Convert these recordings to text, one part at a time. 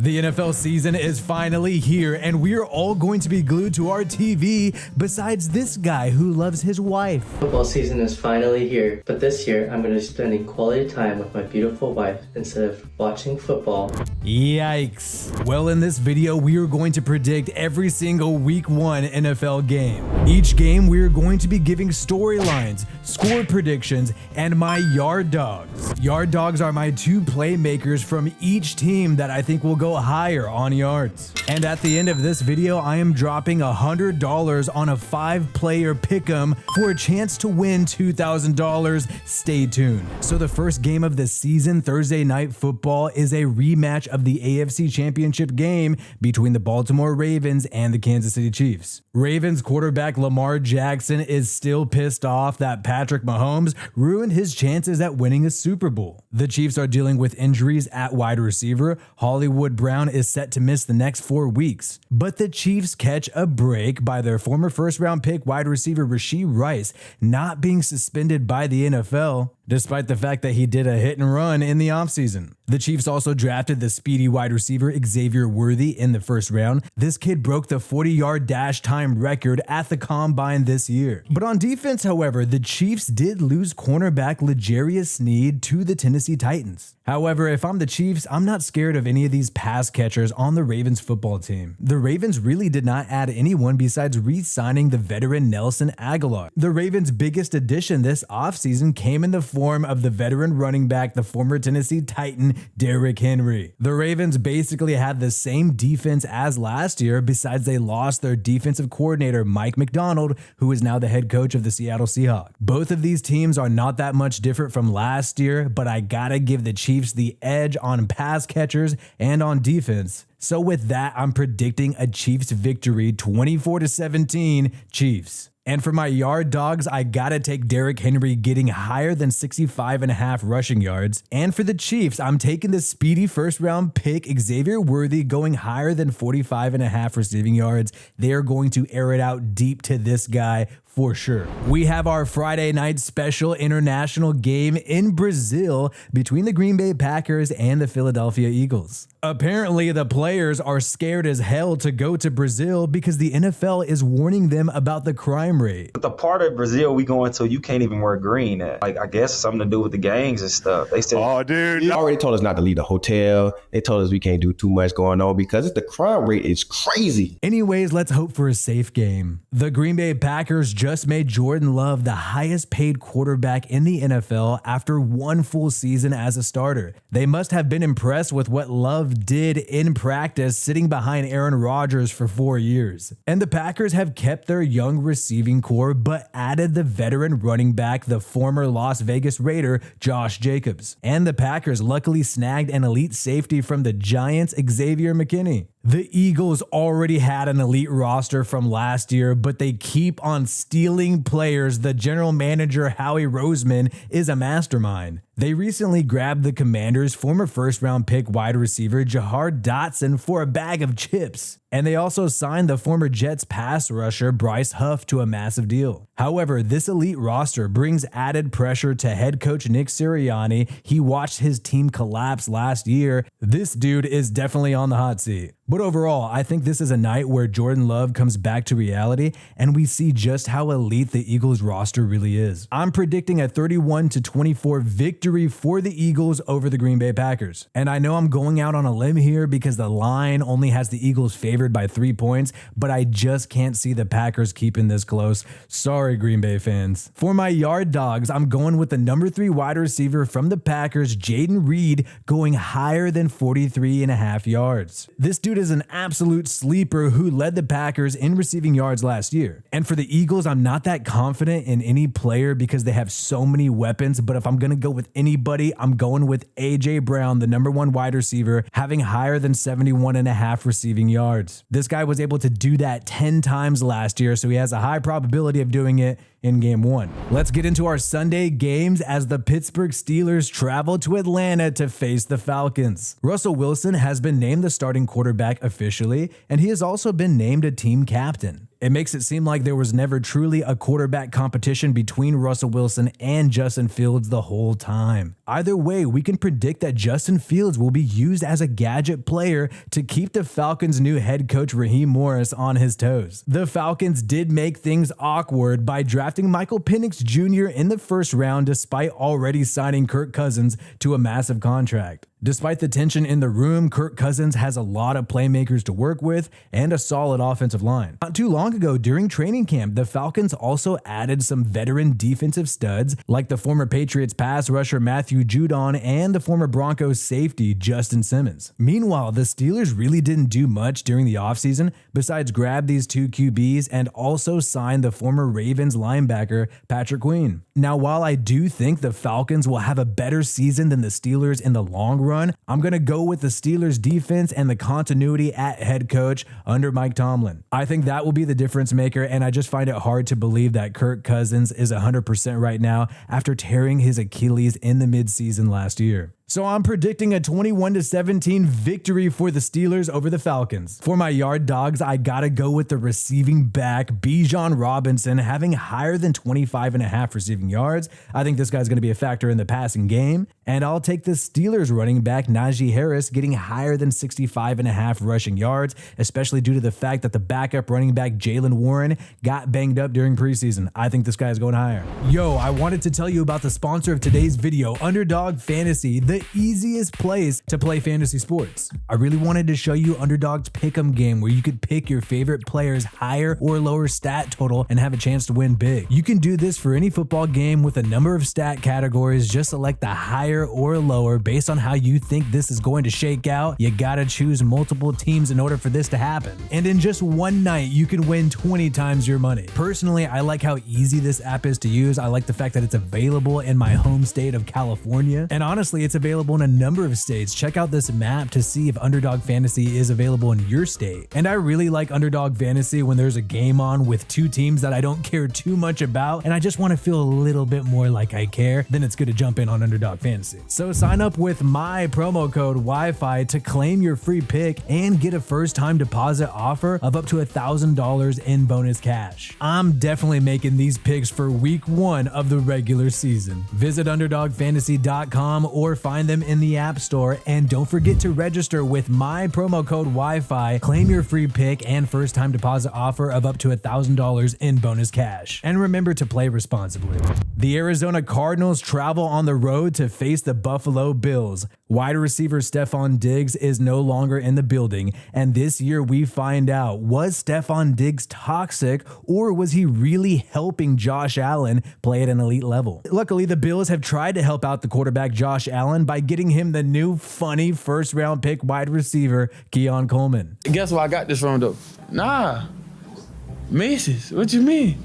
The NFL season is finally here, and we are all going to be glued to our TV besides this guy who loves his wife. Football season is finally here, but this year I'm going to be spending quality time with my beautiful wife instead of watching football. Yikes. Well, in this video, we are going to predict every single Week 1 NFL game. Each game, we are going to be giving storylines, score predictions, and my yard dogs. Yard dogs are my two playmakers from each team that I think will go higher on yards. And at the end of this video, I am dropping $100 on a 5-player pick'em for a chance to win $2,000. Stay tuned. So the first game of the season, Thursday Night Football, is a rematch of the AFC Championship game between the Baltimore Ravens and the Kansas City Chiefs. Ravens quarterback Lamar Jackson is still pissed off that Patrick Mahomes ruined his chances at winning a Super Bowl. The Chiefs are dealing with injuries at wide receiver. Hollywood Brown is set to miss the next 4 weeks. But the Chiefs catch a break by their former first-round pick wide receiver Rashee Rice not being suspended by the NFL, despite the fact that he did a hit and run in the offseason. The Chiefs also drafted the speedy wide receiver Xavier Worthy in the first round. This kid broke the 40-yard dash time record at the Combine this year. But on defense, however, the Chiefs did lose cornerback L'Jarius Sneed to the Tennessee Titans. However, if I'm the Chiefs, I'm not scared of any of these pass catchers on the Ravens football team. The Ravens really did not add anyone besides re-signing the veteran Nelson Aguilar. The Ravens' biggest addition this offseason came in the form of the veteran running back, the former Tennessee Titan, Derrick Henry. The Ravens basically had the same defense as last year, besides they lost their defensive coordinator, Mike McDonald, who is now the head coach of the Seattle Seahawks. Both of these teams are not that much different from last year, but I gotta give the Chiefs the edge on pass catchers and on defense. So with that, I'm predicting a Chiefs victory, 24-17 Chiefs. And for my yard dogs, I gotta take Derrick Henry getting higher than 65.5 rushing yards. And for the Chiefs, I'm taking the speedy first-round pick Xavier Worthy going higher than 45.5 receiving yards. They are going to air it out deep to this guy for sure. We have our Friday night special international game in Brazil between the Green Bay Packers and the Philadelphia Eagles. Apparently, the players are scared as hell to go to Brazil because the NFL is warning them about the crime rate. The part of Brazil we going to, you can't even wear green at. Like, I guess something to do with the gangs and stuff. They said, oh, dude. They already told us not to leave the hotel. They told us we can't do too much going on because the crime rate is crazy. Anyways, let's hope for a safe game. The Green Bay Packers just made Jordan Love the highest paid quarterback in the NFL after one full season as a starter. They must have been impressed with what Love did in practice, sitting behind Aaron Rodgers for 4 years. And the Packers have kept their young receiving core, but added the veteran running back, the former Las Vegas Raider, Josh Jacobs. And the Packers luckily snagged an elite safety from the Giants, Xavier McKinney. The Eagles already had an elite roster from last year, but they keep on stealing players. The general manager, Howie Roseman, is a mastermind. They recently grabbed the Commanders' former first-round pick wide receiver Jahar Dotson for a bag of chips. And they also signed the former Jets pass rusher Bryce Huff to a massive deal. However, this elite roster brings added pressure to head coach Nick Sirianni. He watched his team collapse last year. This dude is definitely on the hot seat. But overall, I think this is a night where Jordan Love comes back to reality and we see just how elite the Eagles roster really is. I'm predicting a 31-24 victory for the Eagles over the Green Bay Packers. And I know I'm going out on a limb here because the line only has the Eagles favored by 3 points, but I just can't see the Packers keeping this close. Sorry, Green Bay fans. For my yard dogs, I'm going with the number 3 wide receiver from the Packers, Jaden Reed, going higher than 43.5 yards. This dude is an absolute sleeper who led the Packers in receiving yards last year. And for the Eagles, I'm not that confident in any player because they have so many weapons, but if I'm going to go with anybody, I'm going with A.J. Brown, the number 1 wide receiver, having higher than 71.5 receiving yards. This guy was able to do that 10 times last year, so he has a high probability of doing it in game 1. Let's get into our Sunday games as the Pittsburgh Steelers travel to Atlanta to face the Falcons. Russell Wilson has been named the starting quarterback officially, and he has also been named a team captain. It makes it seem like there was never truly a quarterback competition between Russell Wilson and Justin Fields the whole time. Either way, we can predict that Justin Fields will be used as a gadget player to keep the Falcons' new head coach Raheem Morris on his toes. The Falcons did make things awkward by drafting Michael Penix Jr. in the first round despite already signing Kirk Cousins to a massive contract. Despite the tension in the room, Kirk Cousins has a lot of playmakers to work with and a solid offensive line. Not too long ago, during training camp, the Falcons also added some veteran defensive studs like the former Patriots pass rusher Matthew Judon and the former Broncos safety Justin Simmons. Meanwhile, the Steelers really didn't do much during the offseason besides grab these two QBs and also sign the former Ravens linebacker Patrick Queen. Now, while I do think the Falcons will have a better season than the Steelers in the long run, I'm going to go with the Steelers defense and the continuity at head coach under Mike Tomlin. I think that will be the difference maker, and I just find it hard to believe that Kirk Cousins is 100% right now after tearing his Achilles in the midseason last year. So I'm predicting a 21-17 victory for the Steelers over the Falcons. For my yard dogs, I gotta go with the receiving back, Bijan Robinson, having higher than 25.5 receiving yards. I think this guy's gonna be a factor in the passing game. And I'll take the Steelers running back, Najee Harris, getting higher than 65.5 rushing yards, especially due to the fact that the backup running back, Jalen Warren, got banged up during preseason. I think this guy is going higher. Yo, I wanted to tell you about the sponsor of today's video, Underdog Fantasy, the easiest place to play fantasy sports. I really wanted to show you Underdog's Pick'em game where you could pick your favorite player's higher or lower stat total and have a chance to win big. You can do this for any football game with a number of stat categories. Just select the higher or lower based on how you think this is going to shake out. You gotta choose multiple teams in order for this to happen. And in just one night, you can win 20 times your money. Personally, I like how easy this app is to use. I like the fact that it's available in my home state of California. And honestly, it's available in a number of states. Check out this map to see if Underdog Fantasy is available in your state. And I really like Underdog Fantasy when there's a game on with two teams that I don't care too much about and I just want to feel a little bit more like I care, then it's good to jump in on Underdog Fantasy. So sign up with my promo code Wi-Fi to claim your free pick and get a first time deposit offer of up to $1,000 in bonus cash. I'm definitely making these picks for week 1 of the regular season. Visit UnderdogFantasy.com or find them in the App Store, and don't forget to register with my promo code Wi-Fi. Claim your free pick and first time deposit offer of up to $1,000 in bonus cash. And remember to play responsibly. The Arizona Cardinals travel on the road to face the Buffalo Bills. Wide receiver Stefon Diggs is no longer in the building, and this year we find out, was Stefon Diggs toxic or was he really helping Josh Allen play at an elite level? Luckily, the Bills have tried to help out the quarterback Josh Allen by getting him the new funny first-round pick wide receiver Keon Coleman. Guess where I got this from though? Nah, Macy's. What you mean?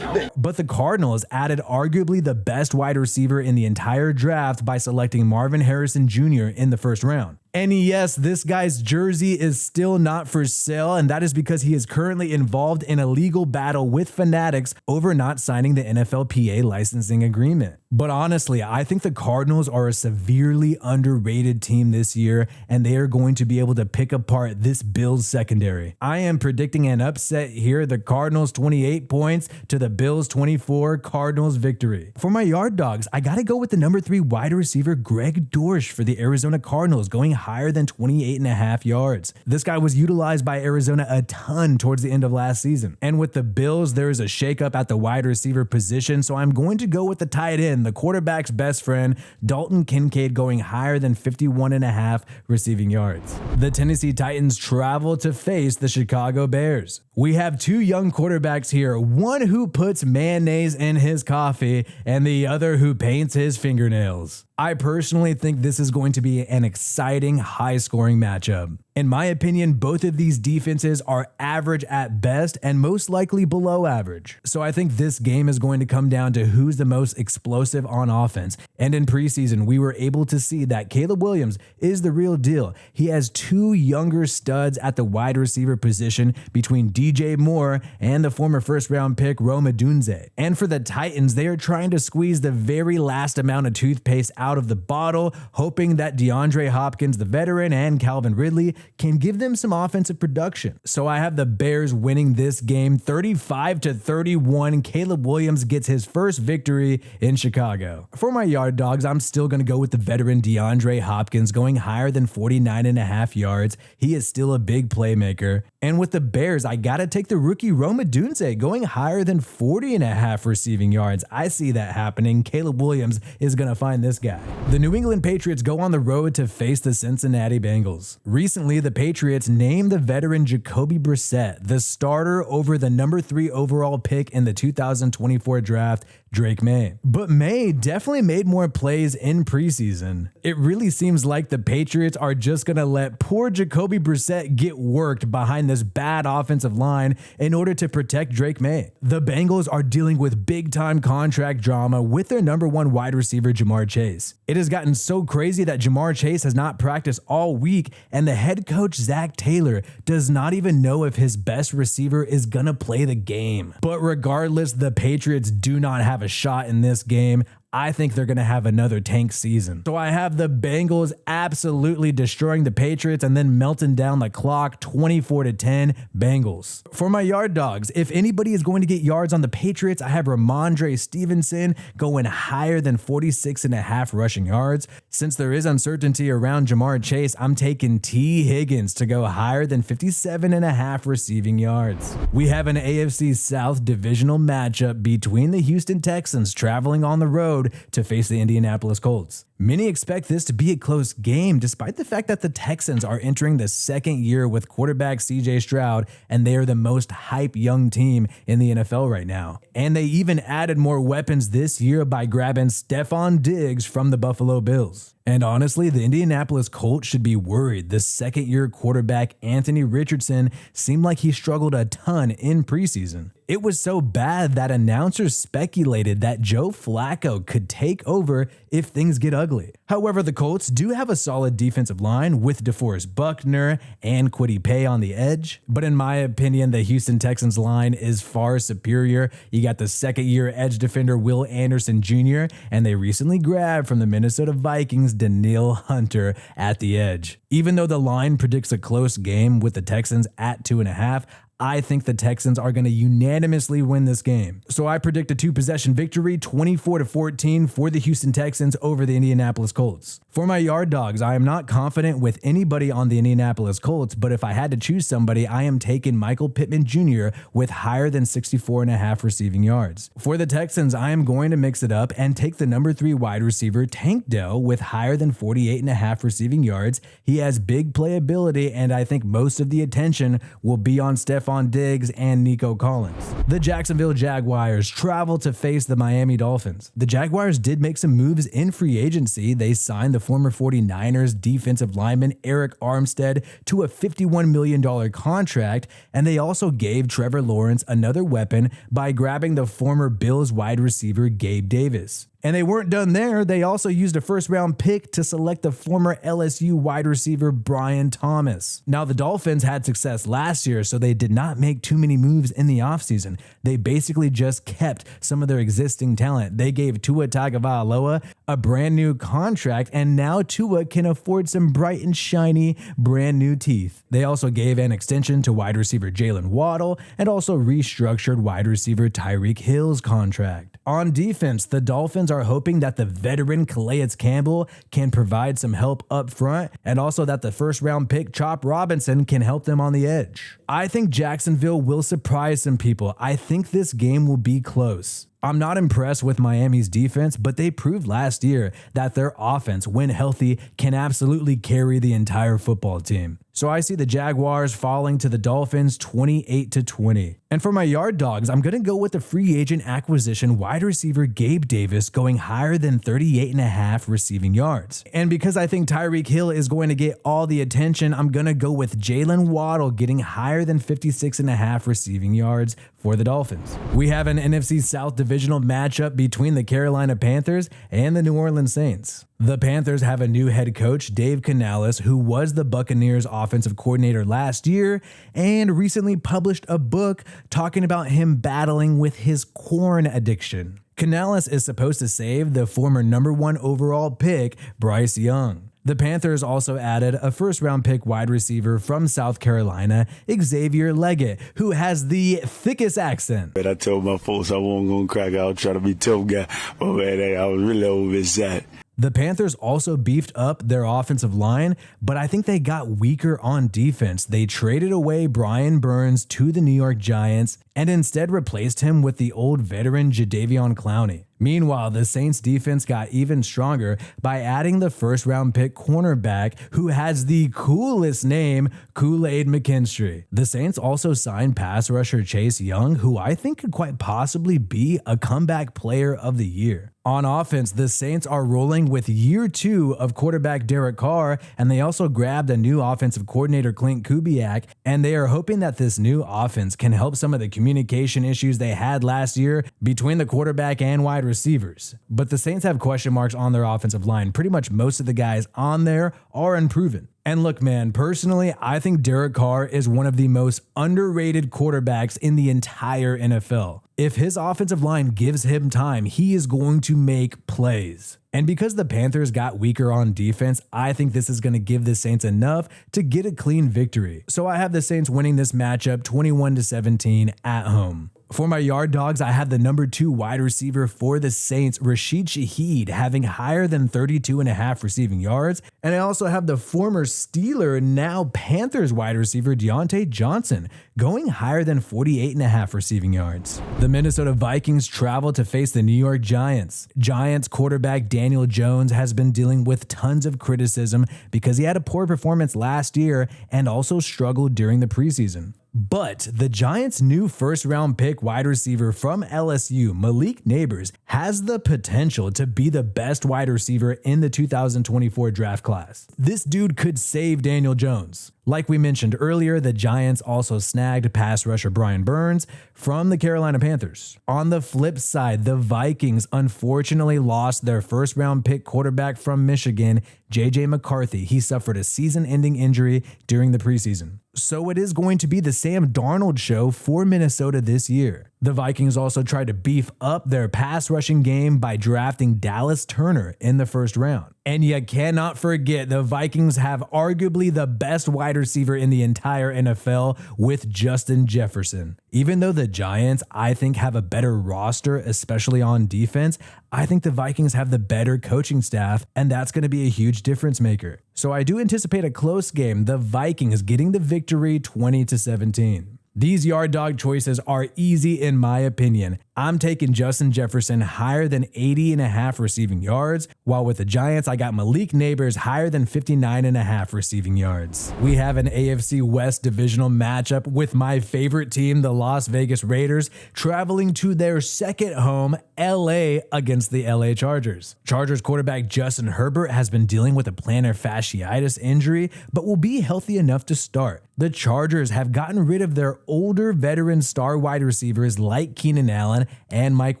But the Cardinals added arguably the best wide receiver in the entire draft by selecting Marvin Harrison Jr. in the first round. And yes, this guy's jersey is still not for sale, and that is because he is currently involved in a legal battle with Fanatics over not signing the NFLPA licensing agreement. But honestly, I think the Cardinals are a severely underrated team this year, and they are going to be able to pick apart this Bills secondary. I am predicting an upset here, the Cardinals 28 points to the Bills 24, Cardinals victory. For my yard dogs, I gotta go with the number 3 wide receiver Greg Dortch for the Arizona Cardinals, going higher than 28.5 yards. This guy was utilized by Arizona a ton towards the end of last season. And with the Bills, there is a shakeup at the wide receiver position, so I'm going to go with the tight end, the quarterback's best friend, Dalton Kincaid, going higher than 51.5 receiving yards. The Tennessee Titans travel to face the Chicago Bears. We have 2 young quarterbacks here, one who puts mayonnaise in his coffee and the other who paints his fingernails. I personally think this is going to be an exciting, high-scoring matchup. In my opinion, both of these defenses are average at best and most likely below average. So I think this game is going to come down to who's the most explosive on offense. And in preseason, we were able to see that Caleb Williams is the real deal. He has 2 younger studs at the wide receiver position between DJ Moore and the former first-round pick Rome Odunze. And for the Titans, they are trying to squeeze the very last amount of toothpaste out out of the bottle, hoping that DeAndre Hopkins, the veteran, and Calvin Ridley can give them some offensive production. So I have the Bears winning this game 35-31. Caleb Williams gets his first victory in Chicago. For my yard dogs, I'm still going to go with the veteran DeAndre Hopkins going higher than 49.5 yards. He is still a big playmaker. And with the Bears, I got to take the rookie Rome Odunze going higher than 40.5 receiving yards. I see that happening. Caleb Williams is going to find this guy. The New England Patriots go on the road to face the Cincinnati Bengals. Recently, the Patriots named the veteran Jacoby Brissett the starter over the number 3 overall pick in the 2024 draft, Drake May. But May definitely made more plays in preseason. It really seems like the Patriots are just going to let poor Jacoby Brissett get worked behind this bad offensive line in order to protect Drake May. The Bengals are dealing with big-time contract drama with their number 1 wide receiver, Jamar Chase. It has gotten so crazy that Jamar Chase has not practiced all week, and the head coach, Zach Taylor, does not even know if his best receiver is going to play the game. But regardless, the Patriots do not have a shot in this game. I think they're going to have another tank season. So I have the Bengals absolutely destroying the Patriots and then melting down the clock 24-10 Bengals. For my yard dogs, if anybody is going to get yards on the Patriots, I have Ramondre Stevenson going higher than 46.5 rushing yards. Since there is uncertainty around Jamar Chase, I'm taking T. Higgins to go higher than 57.5 receiving yards. We have an AFC South divisional matchup between the Houston Texans traveling on the road to face the Indianapolis Colts. Many expect this to be a close game, despite the fact that the Texans are entering the second year with quarterback CJ Stroud, and they are the most hype young team in the NFL right now. And they even added more weapons this year by grabbing Stephon Diggs from the Buffalo Bills. And honestly, the Indianapolis Colts should be worried. The second-year quarterback Anthony Richardson seemed like he struggled a ton in preseason. It was so bad that announcers speculated that Joe Flacco could take over if things get ugly. However, the Colts do have a solid defensive line with DeForest Buckner and Kwity Paye on the edge. But in my opinion, the Houston Texans line is far superior. You got the second-year edge defender Will Anderson Jr., and they recently grabbed from the Minnesota Vikings Danielle Hunter at the edge. Even though the line predicts a close game with the Texans at 2.5, I think the Texans are going to unanimously win this game. So I predict a 2-possession victory, 24-14 for the Houston Texans over the Indianapolis Colts. For my yard dogs, I am not confident with anybody on the Indianapolis Colts, but if I had to choose somebody, I am taking Michael Pittman Jr. with higher than 64.5 receiving yards. For the Texans, I am going to mix it up and take the number 3 wide receiver, Tank Dell, with higher than 48.5 receiving yards. He has big playability, and I think most of the attention will be on Stephon Diggs and Nico Collins. The Jacksonville Jaguars travel to face the Miami Dolphins. The Jaguars did make some moves in free agency. They signed the former 49ers defensive lineman Eric Armstead to a $51 million contract, and they also gave Trevor Lawrence another weapon by grabbing the former Bills wide receiver Gabe Davis. And they weren't done there. They also used a first-round pick to select the former LSU wide receiver Brian Thomas. Now, the Dolphins had success last year, so they did not make too many moves in the offseason. They basically just kept some of their existing talent. They gave Tua Tagovailoa a brand new contract, and now Tua can afford some bright and shiny brand new teeth. They also gave an extension to wide receiver Jalen Waddle and also restructured wide receiver Tyreek Hill's contract. On defense, the Dolphins are hoping that the veteran Calais Campbell can provide some help up front, and also that the first-round pick Chop Robinson can help them on the edge. I think Jacksonville will surprise some people. I think this game will be close. I'm not impressed with Miami's defense, but they proved last year that their offense, when healthy, can absolutely carry the entire football team. So I see the Jaguars falling to the Dolphins 28-20. And for my yard dogs, I'm going to go with the free agent acquisition wide receiver Gabe Davis going higher than 38.5 receiving yards. And because I think Tyreek Hill is going to get all the attention, I'm going to go with Jalen Waddle getting higher than 56.5 receiving yards for the Dolphins. We have an NFC South divisional matchup between the Carolina Panthers and the New Orleans Saints. The Panthers have a new head coach, Dave Canales, who was the Buccaneers offensive coordinator last year and recently published a book talking about him battling with his corn addiction. Canales is supposed to save the former #1 overall pick, Bryce Young. The Panthers also added a first-round pick wide receiver from South Carolina, Xavier Leggett, who has the thickest accent. But I told my folks I wasn't going to crack out, try to be tough guy. But man, I was really overexcited. The Panthers also beefed up their offensive line, but I think they got weaker on defense. They traded away Brian Burns to the New York Giants and instead replaced him with the old veteran Jadeveon Clowney. Meanwhile, the Saints defense got even stronger by adding the first-round pick cornerback who has the coolest name, Kool-Aid McKinstry. The Saints also signed pass rusher Chase Young, who I think could quite possibly be a comeback player of the year. On offense, the Saints are rolling with year 2 of quarterback Derek Carr, and they also grabbed a new offensive coordinator Clint Kubiak, and they are hoping that this new offense can help some of the communication issues they had last year between the quarterback and wide receivers. But the Saints have question marks on their offensive line. Pretty much most of the guys on there are unproven. And look, man, personally, I think Derek Carr is one of the most underrated quarterbacks in the entire NFL. If his offensive line gives him time, he is going to make plays. And because the Panthers got weaker on defense, I think this is going to give the Saints enough to get a clean victory. So I have the Saints winning this matchup 21-17 at home. For my yard dogs, I have the #2 wide receiver for the Saints, Rashid Shaheed, having higher than 32.5 receiving yards. And I also have the former Steeler, now Panthers wide receiver Deontay Johnson, going higher than 48.5 receiving yards. The Minnesota Vikings travel to face the New York Giants. Giants quarterback Daniel Jones has been dealing with tons of criticism because he had a poor performance last year and also struggled during the preseason. But the Giants' new first-round pick wide receiver from LSU, Malik Neighbors, has the potential to be the best wide receiver in the 2024 draft class. This dude could save Daniel Jones. Like we mentioned earlier, the Giants also snagged pass rusher Brian Burns from the Carolina Panthers. On the flip side, the Vikings unfortunately lost their first-round pick quarterback from Michigan, J.J. McCarthy. He suffered a season-ending injury during the preseason. So it is going to be the Sam Darnold show for Minnesota this year. The Vikings also tried to beef up their pass rushing game by drafting Dallas Turner in the first round. And you cannot forget the Vikings have arguably the best wide receiver in the entire NFL with Justin Jefferson. Even though the Giants, I think, have a better roster, especially on defense, I think the Vikings have the better coaching staff, and that's going to be a huge difference maker. So I do anticipate a close game, the Vikings getting the victory 20-17. These yard dog choices are easy in my opinion. I'm taking Justin Jefferson higher than 80.5 receiving yards, while with the Giants, I got Malik Neighbors higher than 59.5 receiving yards. We have an AFC West divisional matchup with my favorite team, the Las Vegas Raiders, traveling to their second home, LA, against the LA Chargers. Chargers quarterback Justin Herbert has been dealing with a plantar fasciitis injury, but will be healthy enough to start. The Chargers have gotten rid of their older veteran star wide receivers like Keenan Allen and Mike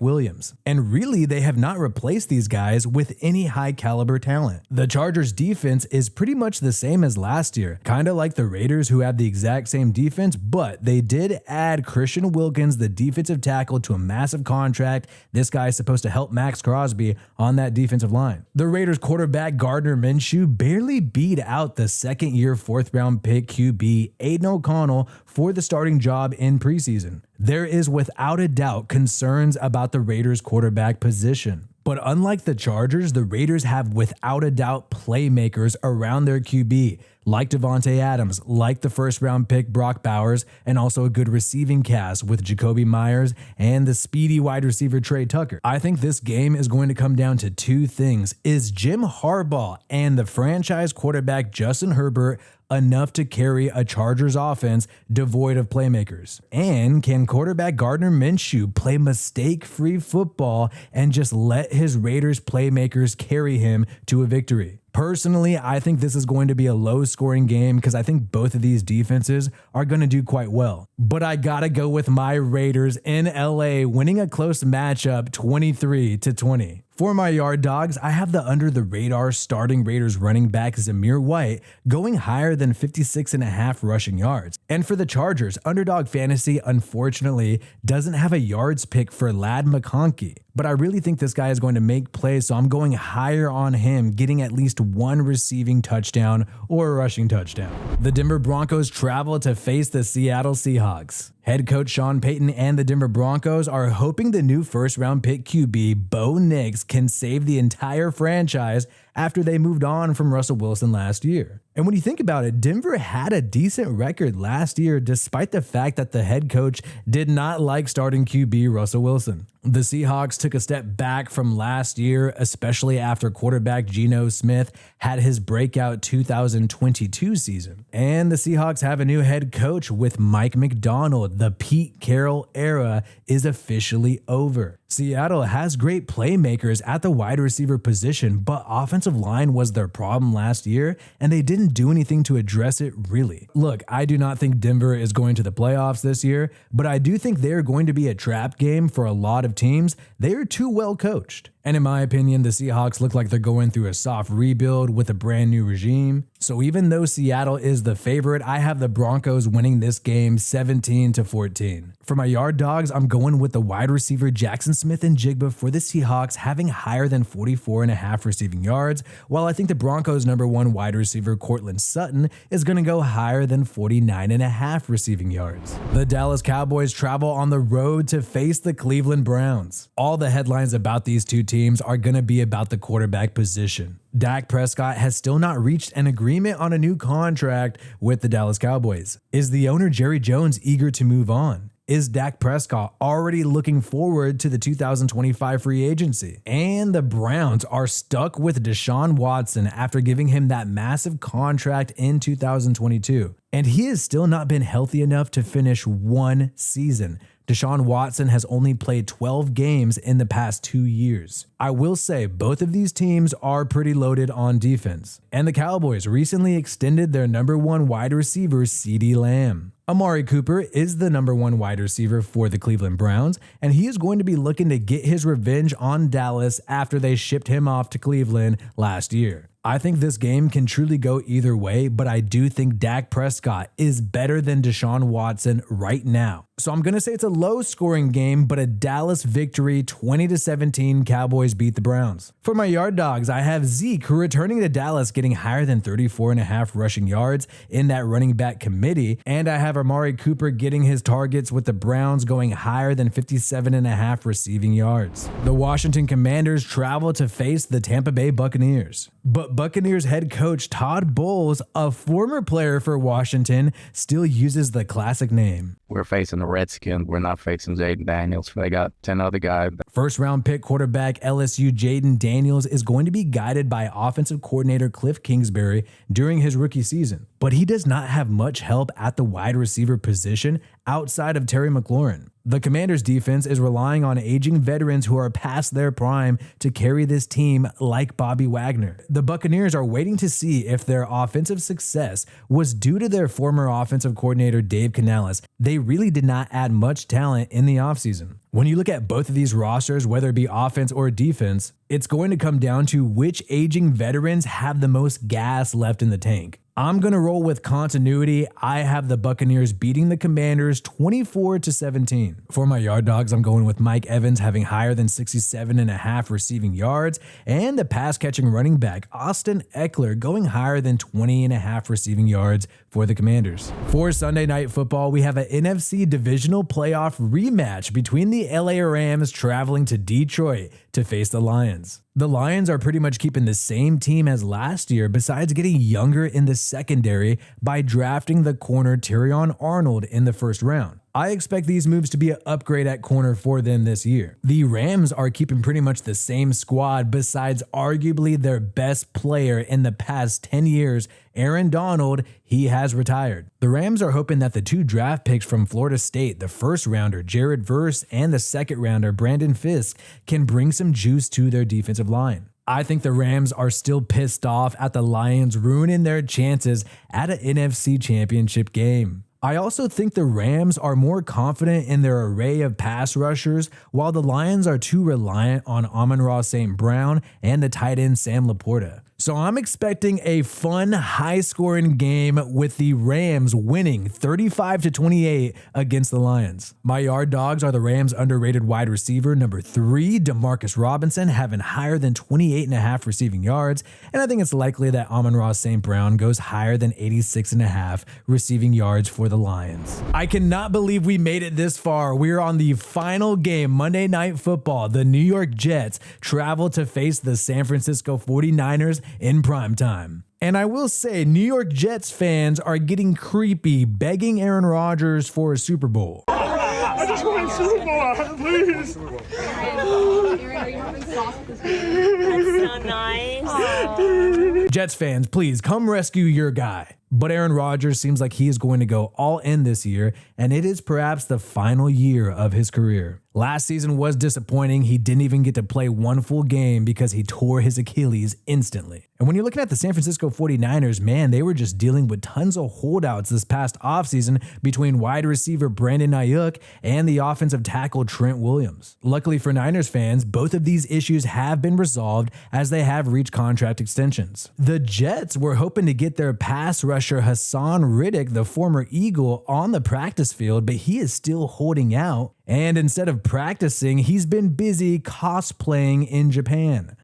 Williams. And really, they have not replaced these guys with any high caliber talent. The Chargers defense is pretty much the same as last year, kind of like the Raiders who have the exact same defense, but they did add Christian Wilkins, the defensive tackle, to a massive contract. This guy is supposed to help Max Crosby on that defensive line. The Raiders quarterback Gardner Minshew barely beat out the second-year fourth-round pick QB Aiden O'Connell for the starting job in preseason. There is without a doubt concerns about the Raiders quarterback position. But unlike the Chargers, the Raiders have without a doubt playmakers around their QB, like Devontae Adams, like the first-round pick Brock Bowers, and also a good receiving cast with Jacoby Myers and the speedy wide receiver Trey Tucker. I think this game is going to come down to two things. Is Jim Harbaugh and the franchise quarterback Justin Herbert enough to carry a Chargers offense devoid of playmakers? And can quarterback Gardner Minshew play mistake-free football and just let his Raiders playmakers carry him to a victory? Personally, I think this is going to be a low-scoring game because I think both of these defenses are going to do quite well. But I gotta go with my Raiders in LA winning a close matchup 23-20. For my yard dogs, I have the under-the-radar starting Raiders running back Zamir White going higher than 56.5 rushing yards. And for the Chargers, Underdog Fantasy unfortunately doesn't have a yards pick for Ladd McConkey. But I really think this guy is going to make plays, so I'm going higher on him, getting at least one receiving touchdown or a rushing touchdown. The Denver Broncos travel to face the Seattle Seahawks. Head coach Sean Payton and the Denver Broncos are hoping the new first-round pick QB Bo Nix can save the entire franchise after they moved on from Russell Wilson last year. And when you think about it, Denver had a decent record last year despite the fact that the head coach did not like starting QB Russell Wilson. The Seahawks took a step back from last year, especially after quarterback Geno Smith had his breakout 2022 season. And the Seahawks have a new head coach with Mike McDonald. The Pete Carroll era is officially over. Seattle has great playmakers at the wide receiver position, but offensive line was their problem last year, and they didn't do anything to address it really. Look, I do not think Denver is going to the playoffs this year, but I do think they're going to be a trap game for a lot of teams. They are too well coached. And in my opinion, the Seahawks look like they're going through a soft rebuild with a brand new regime. So even though Seattle is the favorite, I have the Broncos winning this game 17-14. For my yard dogs, I'm going with the wide receiver Jackson Smith and Jigba for the Seahawks having higher than 44.5 receiving yards, while I think the Broncos' number one wide receiver Cortland Sutton is going to go higher than 49.5 receiving yards. The Dallas Cowboys travel on the road to face the Cleveland Browns. All the headlines about these two teams are going to be about the quarterback position. Dak Prescott has still not reached an agreement on a new contract with the Dallas Cowboys. Is the owner Jerry Jones eager to move on? Is Dak Prescott already looking forward to the 2025 free agency? And the Browns are stuck with Deshaun Watson after giving him that massive contract in 2022. And he has still not been healthy enough to finish one season. Deshaun Watson has only played 12 games in the past 2 years. I will say both of these teams are pretty loaded on defense. And the Cowboys recently extended their number one wide receiver, CeeDee Lamb. Amari Cooper is the number one wide receiver for the Cleveland Browns, and he is going to be looking to get his revenge on Dallas after they shipped him off to Cleveland last year. I think this game can truly go either way, but I do think Dak Prescott is better than Deshaun Watson right now. So I'm going to say it's a low-scoring game, but a Dallas victory, 20-17, Cowboys beat the Browns. For my yard dogs, I have Zeke returning to Dallas, getting higher than 34.5 rushing yards in that running back committee, and I have Amari Cooper getting his targets with the Browns going higher than 57.5 receiving yards. The Washington Commanders travel to face the Tampa Bay Buccaneers. But Buccaneers head coach Todd Bowles, a former player for Washington, still uses the classic name. We're facing the Redskins. We're not facing Jaden Daniels. They got 10 other guys. First round pick quarterback LSU Jaden Daniels is going to be guided by offensive coordinator Cliff Kingsbury during his rookie season. But he does not have much help at the wide receiver position outside of Terry McLaurin. The Commanders' defense is relying on aging veterans who are past their prime to carry this team like Bobby Wagner. The Buccaneers are waiting to see if their offensive success was due to their former offensive coordinator Dave Canales. They really did not add much talent in the offseason. When you look at both of these rosters, whether it be offense or defense, it's going to come down to which aging veterans have the most gas left in the tank. I'm going to roll with continuity. I have the Buccaneers beating the Commanders 24-17. For my yard dogs, I'm going with Mike Evans having higher than 67.5 receiving yards, and the pass-catching running back Austin Eckler going higher than 20.5 receiving yards for the Commanders. For Sunday Night Football, we have an NFC divisional playoff rematch between the LA Rams traveling to Detroit to face the Lions. The Lions are pretty much keeping the same team as last year, besides getting younger in the secondary by drafting the corner Terrion Arnold in the first round. I expect these moves to be an upgrade at corner for them this year. The Rams are keeping pretty much the same squad besides arguably their best player in the past 10 years, Aaron Donald. He has retired. The Rams are hoping that the two draft picks from Florida State, the first rounder Jared Verse and the second rounder Brandon Fisk, can bring some juice to their defensive line. I think the Rams are still pissed off at the Lions ruining their chances at an NFC championship game. I also think the Rams are more confident in their array of pass rushers, while the Lions are too reliant on Amon-Ra St. Brown and the tight end Sam Laporta. So I'm expecting a fun, high-scoring game with the Rams winning 35-28 against the Lions. My yard dogs are the Rams' underrated wide receiver number 3, Demarcus Robinson, having higher than 28.5 receiving yards, and I think it's likely that Amon-Ra St. Brown goes higher than 86.5 receiving yards for the Lions. I cannot believe we made it this far. We're on the final game, Monday Night Football. The New York Jets travel to face the San Francisco 49ers in prime time. And I will say, New York Jets fans are getting creepy, begging Aaron Rodgers for a Super Bowl. I just want a Super Bowl, please. Are you having sauce with this? That's so nice. Aww. Jets fans, please come rescue your guy. But Aaron Rodgers seems like he is going to go all in this year, and it is perhaps the final year of his career. Last season was disappointing. He didn't even get to play one full game because he tore his Achilles instantly. And when you're looking at the San Francisco 49ers, man, they were just dealing with tons of holdouts this past offseason between wide receiver Brandon Ayuk and the offensive tackle Trent Williams. Luckily for Niners fans, both of these issues have been resolved as they have reached contract extensions. The Jets were hoping to get their pass rusher Hassan Riddick, the former Eagle, on the practice field, but he is still holding out. And instead of practicing, he's been busy cosplaying in Japan.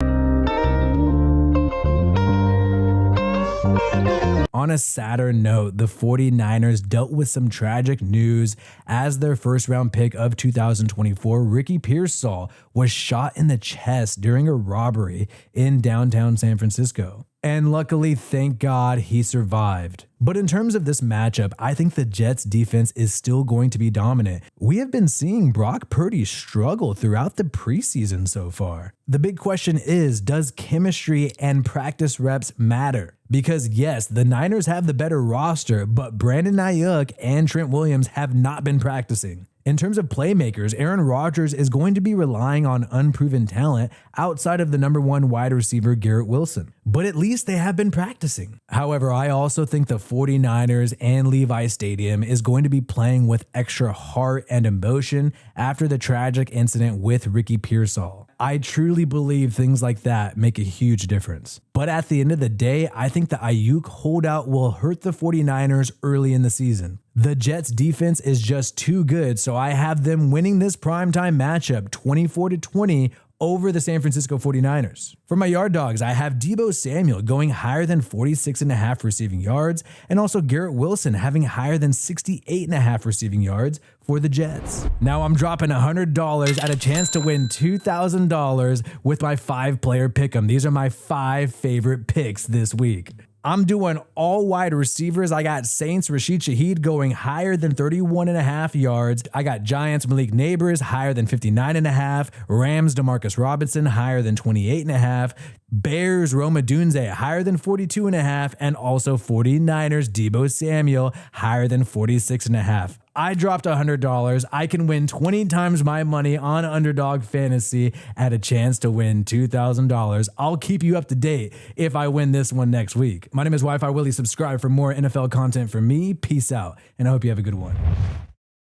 On a sadder note, the 49ers dealt with some tragic news as their first round pick of 2024, Ricky Pearsall, was shot in the chest during a robbery in downtown San Francisco. And luckily, thank God, he survived. But in terms of this matchup, I think the Jets defense is still going to be dominant. We have been seeing Brock Purdy struggle throughout the preseason so far. The big question is, does chemistry and practice reps matter? Because yes, the Niners have the better roster, but Brandon Ayuk and Trent Williams have not been practicing. In terms of playmakers, Aaron Rodgers is going to be relying on unproven talent outside of the number 1 wide receiver, Garrett Wilson. But at least they have been practicing. However, I also think the 49ers and Levi Stadium is going to be playing with extra heart and emotion after the tragic incident with Ricky Pearsall. I truly believe things like that make a huge difference. But at the end of the day, I think the Ayuk holdout will hurt the 49ers early in the season. The Jets defense is just too good, so I have them winning this primetime matchup 24-20 over the San Francisco 49ers. For my yard dogs, I have Deebo Samuel going higher than 46.5 receiving yards, and also Garrett Wilson having higher than 68.5 receiving yards for the Jets. Now I'm dropping $100 at a chance to win $2,000 with my 5-player pick'em. These are my 5 favorite picks this week. I'm doing all wide receivers. I got Saints Rashid Shaheed going higher than 31.5 yards. I got Giants Malik Neighbors higher than 59.5. Rams Demarcus Robinson higher than 28.5. Bears Roma Dunze higher than 42.5. And also 49ers Deebo Samuel higher than 46.5. I dropped $100. I can win 20 times my money on Underdog Fantasy at a chance to win $2,000. I'll keep you up to date if I win this one next week. My name is Wi-Fi Willie. Subscribe for more NFL content from me. Peace out, and I hope you have a good one.